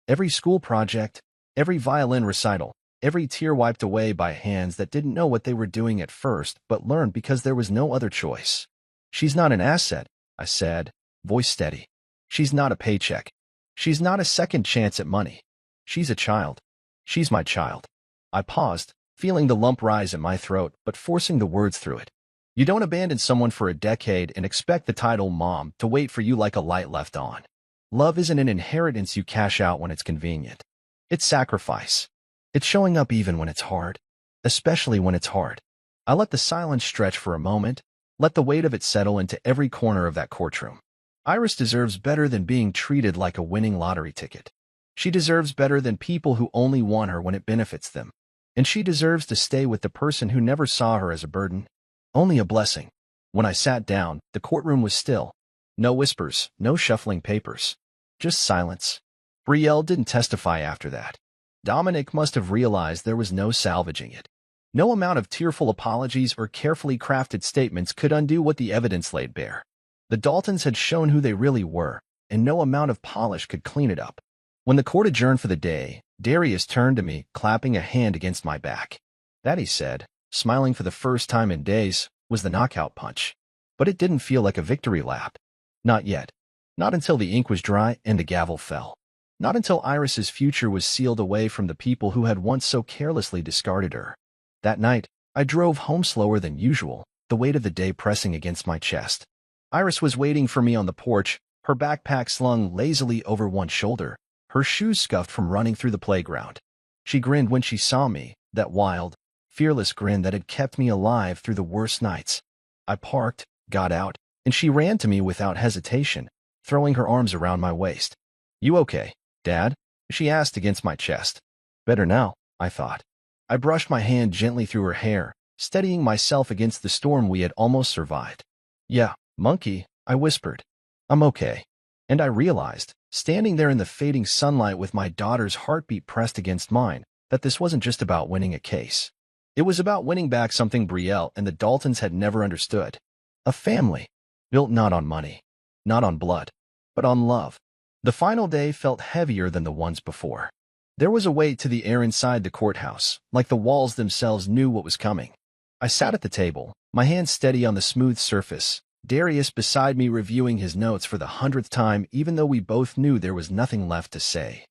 Every school project, every violin recital, every tear wiped away by hands that didn't know what they were doing at first but learned because there was no other choice. She's not an asset, I said, voice steady. She's not a paycheck. She's not a second chance at money. She's a child. She's my child. I paused, feeling the lump rise in my throat but forcing the words through it. You don't abandon someone for a decade and expect the title mom to wait for you like a light left on. Love isn't an inheritance you cash out when it's convenient. It's sacrifice. It's showing up even when it's hard. Especially when it's hard. I let the silence stretch for a moment, let the weight of it settle into every corner of that courtroom. Iris deserves better than being treated like a winning lottery ticket. She deserves better than people who only want her when it benefits them. And she deserves to stay with the person who never saw her as a burden, only a blessing. When I sat down, the courtroom was still. No whispers, no shuffling papers. Just silence. Brielle didn't testify after that. Dominic must have realized there was no salvaging it. No amount of tearful apologies or carefully crafted statements could undo what the evidence laid bare. The Daltons had shown who they really were, and no amount of polish could clean it up. When the court adjourned for the day, Darius turned to me, clapping a hand against my back. That, he said, smiling for the first time in days, was the knockout punch. But it didn't feel like a victory lap. Not yet. Not until the ink was dry and the gavel fell. Not until Iris's future was sealed away from the people who had once so carelessly discarded her. That night, I drove home slower than usual, the weight of the day pressing against my chest. Iris was waiting for me on the porch, her backpack slung lazily over one shoulder, her shoes scuffed from running through the playground. She grinned when she saw me, that wild, fearless grin that had kept me alive through the worst nights. I parked, got out, and she ran to me without hesitation, throwing her arms around my waist. You okay, Dad? She asked against my chest. Better now, I thought. I brushed my hand gently through her hair, steadying myself against the storm we had almost survived. Yeah, monkey, I whispered. I'm okay. And I realized, standing there in the fading sunlight with my daughter's heartbeat pressed against mine, that this wasn't just about winning a case. It was about winning back something Brielle and the Daltons had never understood. A family, built not on money, not on blood, but on love. The final day felt heavier than the ones before. There was a weight to the air inside the courthouse, like the walls themselves knew what was coming. I sat at the table, my hand steady on the smooth surface, Darius beside me reviewing his notes for the 100th time even though we both knew there was nothing left to say.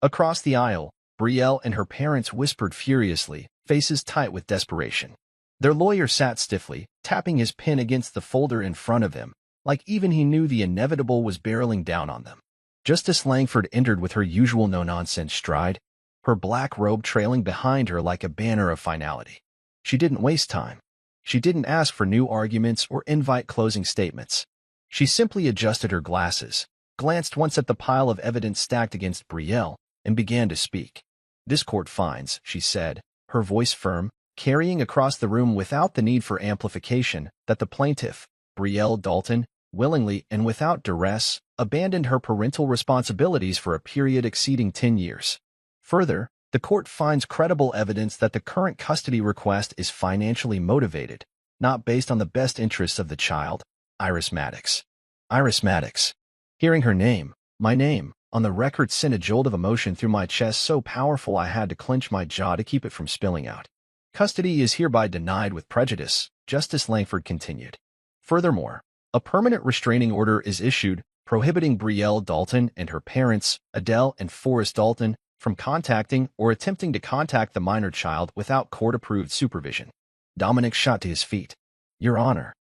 Across the aisle, Brielle and her parents whispered furiously, faces tight with desperation. Their lawyer sat stiffly, tapping his pen against the folder in front of him, like even he knew the inevitable was barreling down on them. Justice Langford entered with her usual no-nonsense stride, her black robe trailing behind her like a banner of finality. She didn't waste time. She didn't ask for new arguments or invite closing statements. She simply adjusted her glasses, glanced once at the pile of evidence stacked against Brielle, and began to speak. This court finds, she said, her voice firm, carrying across the room without the need for amplification, that the plaintiff, Brielle Dalton, willingly and without duress, abandoned her parental responsibilities for a period exceeding 10 years. Further, the court finds credible evidence that the current custody request is financially motivated, not based on the best interests of the child, Iris Maddox. Iris Maddox. Hearing her name, my name, on the record sent a jolt of emotion through my chest so powerful I had to clench my jaw to keep it from spilling out. Custody is hereby denied with prejudice, Justice Langford continued. Furthermore, a permanent restraining order is issued, prohibiting Brielle Dalton and her parents, Adele and Forrest Dalton, from contacting or attempting to contact the minor child without court-approved supervision. Dominic shot to his feet. Your Honor.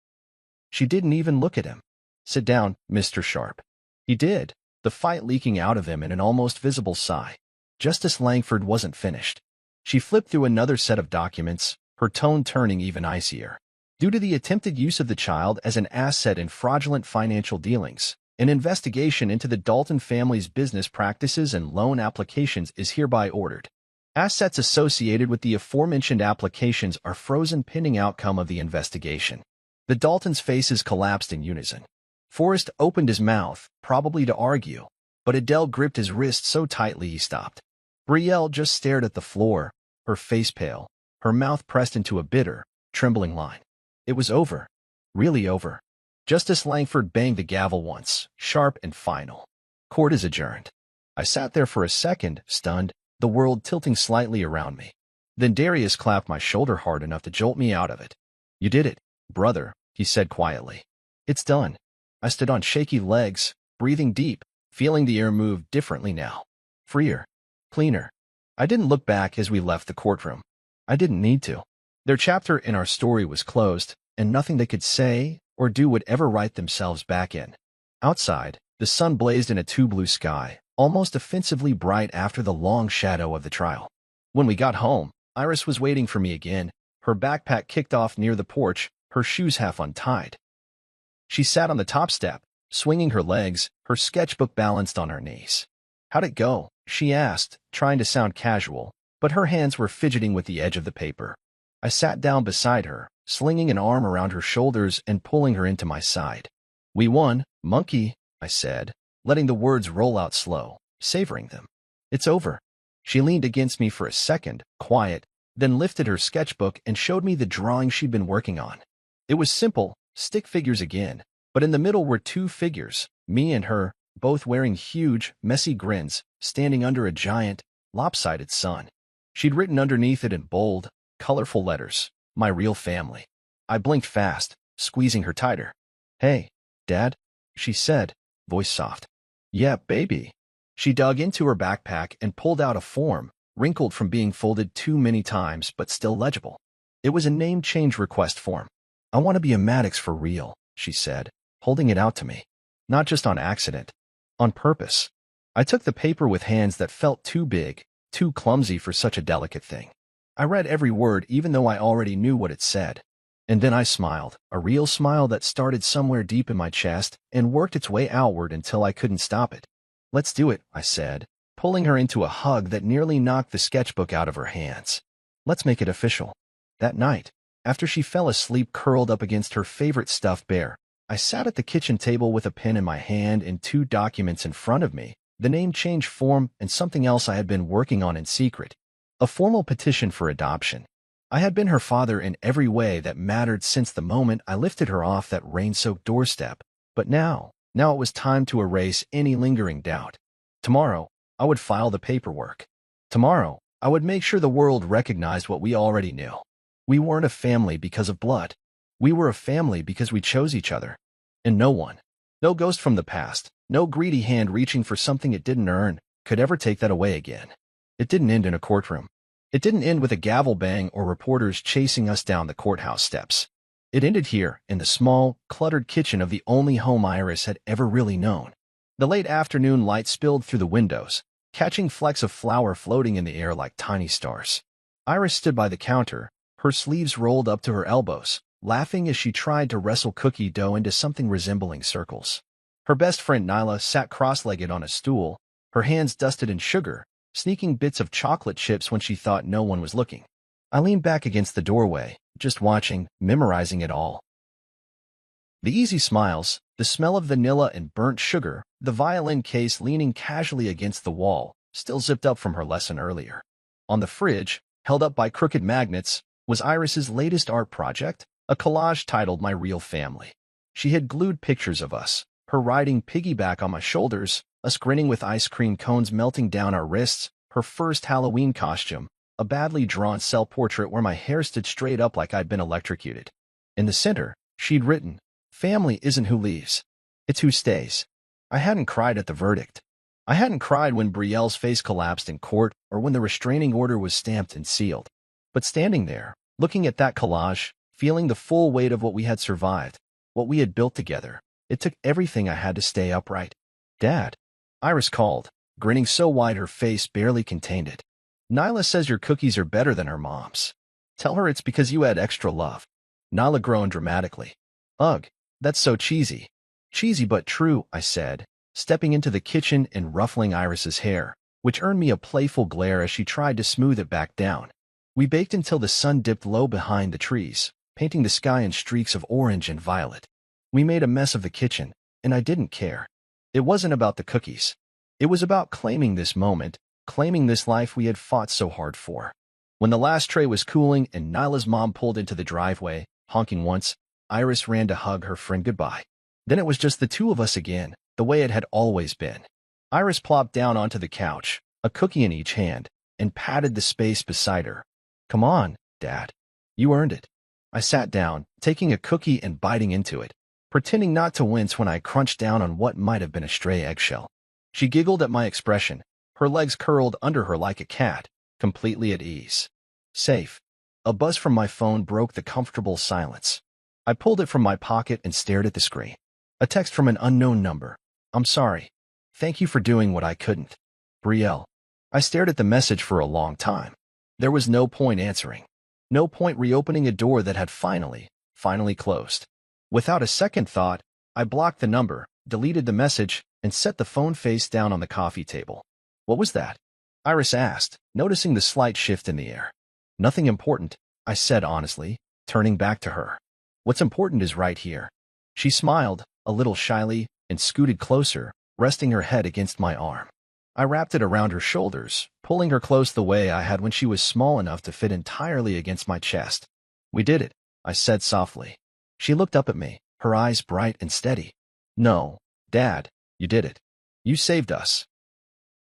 She didn't even look at him. Sit down, Mr. Sharp. He did, the fight leaking out of him in an almost visible sigh. Justice Langford wasn't finished. She flipped through another set of documents, her tone turning even icier. Due to the attempted use of the child as an asset in fraudulent financial dealings, an investigation into the Dalton family's business practices and loan applications is hereby ordered. Assets associated with the aforementioned applications are frozen pending outcome of the investigation. The Daltons' faces collapsed in unison. Forrest opened his mouth, probably to argue, but Adele gripped his wrist so tightly he stopped. Brielle just stared at the floor, her face pale, her mouth pressed into a bitter, trembling line. It was over. Really over. Justice Langford banged the gavel once, sharp and final. Court is adjourned. I sat there for a second, stunned, the world tilting slightly around me. Then Darius clapped my shoulder hard enough to jolt me out of it. "You did it, brother," he said quietly. "It's done." I stood on shaky legs, breathing deep, feeling the air move differently now. Freer. Cleaner. I didn't look back as we left the courtroom. I didn't need to. Their chapter in our story was closed, and nothing they could say or do would ever write themselves back in. Outside, the sun blazed in a too-blue sky, almost offensively bright after the long shadow of the trial. When we got home, Iris was waiting for me again, her backpack kicked off near the porch, her shoes half untied. She sat on the top step, swinging her legs, her sketchbook balanced on her knees. "How'd it go?" she asked, trying to sound casual, but her hands were fidgeting with the edge of the paper. I sat down beside her, slinging an arm around her shoulders and pulling her into my side. "We won, monkey," I said, letting the words roll out slow, savoring them. "It's over." She leaned against me for a second, quiet, then lifted her sketchbook and showed me the drawing she'd been working on. It was simple, stick figures again, but in the middle were two figures, me and her, both wearing huge, messy grins, standing under a giant, lopsided sun. She'd written underneath it in bold, colorful letters, "My real family." I blinked fast, squeezing her tighter. "Hey, Dad," she said, voice soft. "Yeah, baby." She dug into her backpack and pulled out a form, wrinkled from being folded too many times but still legible. It was a name change request form. "I want to be a Maddox for real," she said, holding it out to me. "Not just on accident. On purpose." I took the paper with hands that felt too big, too clumsy for such a delicate thing. I read every word even though I already knew what it said. And then I smiled, a real smile that started somewhere deep in my chest and worked its way outward until I couldn't stop it. "Let's do it," I said, pulling her into a hug that nearly knocked the sketchbook out of her hands. "Let's make it official." That night, after she fell asleep curled up against her favorite stuffed bear, I sat at the kitchen table with a pen in my hand and two documents in front of me, the name change form and something else I had been working on in secret, a formal petition for adoption. I had been her father in every way that mattered since the moment I lifted her off that rain-soaked doorstep, but now it was time to erase any lingering doubt. Tomorrow, I would file the paperwork. Tomorrow, I would make sure the world recognized what we already knew. We weren't a family because of blood. We were a family because we chose each other. And no one, no ghost from the past, no greedy hand reaching for something it didn't earn, could ever take that away again. It didn't end in a courtroom. It didn't end with a gavel bang or reporters chasing us down the courthouse steps. It ended here, in the small, cluttered kitchen of the only home Iris had ever really known. The late afternoon light spilled through the windows, catching flecks of flour floating in the air like tiny stars. Iris stood by the counter, her sleeves rolled up to her elbows, laughing as she tried to wrestle cookie dough into something resembling circles. Her best friend Nyla sat cross-legged on a stool, her hands dusted in sugar, sneaking bits of chocolate chips when she thought no one was looking. I leaned back against the doorway, just watching, memorizing it all. The easy smiles, the smell of vanilla and burnt sugar, the violin case leaning casually against the wall, still zipped up from her lesson earlier. On the fridge, held up by crooked magnets, was Iris's latest art project, a collage titled My Real Family. She had glued pictures of us, her riding piggyback on my shoulders, us grinning with ice cream cones melting down our wrists, her first Halloween costume, a badly drawn self-portrait where my hair stood straight up like I'd been electrocuted. In the center, she'd written, "Family isn't who leaves. It's who stays." I hadn't cried at the verdict. I hadn't cried when Brielle's face collapsed in court or when the restraining order was stamped and sealed. But standing there, looking at that collage, feeling the full weight of what we had survived, what we had built together, it took everything I had to stay upright. "Dad," Iris called, grinning so wide her face barely contained it. "Nyla says your cookies are better than her mom's. Tell her it's because you had extra love." Nala groaned dramatically. Ugh, that's so cheesy. Cheesy but true, I said, stepping into the kitchen and ruffling Iris's hair, which earned me a playful glare as she tried to smooth it back down. We baked until the sun dipped low behind the trees, painting the sky in streaks of orange and violet. We made a mess of the kitchen, and I didn't care. It wasn't about the cookies. It was about claiming this moment, claiming this life we had fought so hard for. When the last tray was cooling and Nyla's mom pulled into the driveway, honking once, Iris ran to hug her friend goodbye. Then it was just the two of us again, the way it had always been. Iris plopped down onto the couch, a cookie in each hand, and patted the space beside her. Come on, Dad. You earned it. I sat down, taking a cookie and biting into it, pretending not to wince when I crunched down on what might have been a stray eggshell. She giggled at my expression, her legs curled under her like a cat, completely at ease. Safe. A buzz from my phone broke the comfortable silence. I pulled it from my pocket and stared at the screen. A text from an unknown number. I'm sorry. Thank you for doing what I couldn't. Brielle. I stared at the message for a long time. There was no point answering. No point reopening a door that had finally closed. Without a second thought, I blocked the number, deleted the message, and set the phone face down on the coffee table. What was that? Iris asked, noticing the slight shift in the air. Nothing important, I said honestly, turning back to her. What's important is right here. She smiled, a little shyly, and scooted closer, resting her head against my arm. I wrapped it around her shoulders, pulling her close the way I had when she was small enough to fit entirely against my chest. We did it, I said softly. She looked up at me, her eyes bright and steady. No, Dad, you did it. You saved us.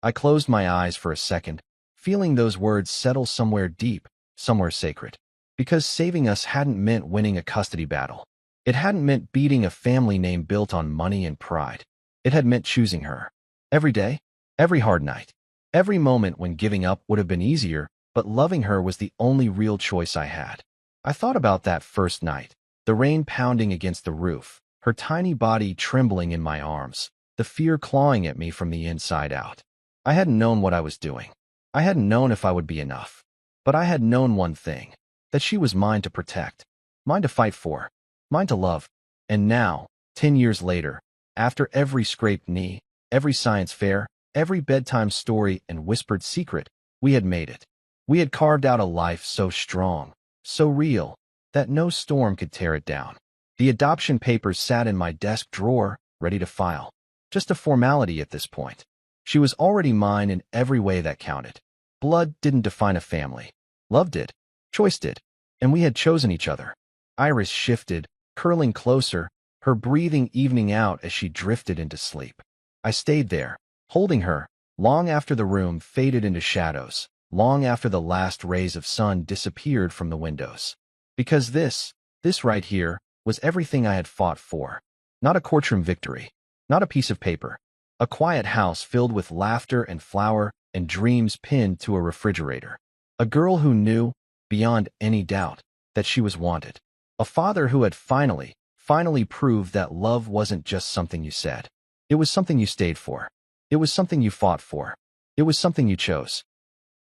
I closed my eyes for a second, feeling those words settle somewhere deep, somewhere sacred. Because saving us hadn't meant winning a custody battle. It hadn't meant beating a family name built on money and pride. It had meant choosing her. Every day, every hard night, every moment when giving up would have been easier, but loving her was the only real choice I had. I thought about that first night, the rain pounding against the roof, her tiny body trembling in my arms, the fear clawing at me from the inside out. I hadn't known what I was doing. I hadn't known if I would be enough. But I had known one thing, that she was mine to protect, mine to fight for, mine to love. And now, 10 years later, after every scraped knee, every science fair, every bedtime story and whispered secret, we had made it. We had carved out a life so strong, so real, that no storm could tear it down. The adoption papers sat in my desk drawer, ready to file. Just a formality at this point. She was already mine in every way that counted. Blood didn't define a family. Love did. Choice did. And we had chosen each other. Iris shifted, curling closer, her breathing evening out as she drifted into sleep. I stayed there, holding her, long after the room faded into shadows, long after the last rays of sun disappeared from the windows. Because this right here, was everything I had fought for. Not a courtroom victory. Not a piece of paper. A quiet house filled with laughter and flour and dreams pinned to a refrigerator. A girl who knew, beyond any doubt, that she was wanted. A father who had finally proved that love wasn't just something you said. It was something you stayed for. It was something you fought for. It was something you chose.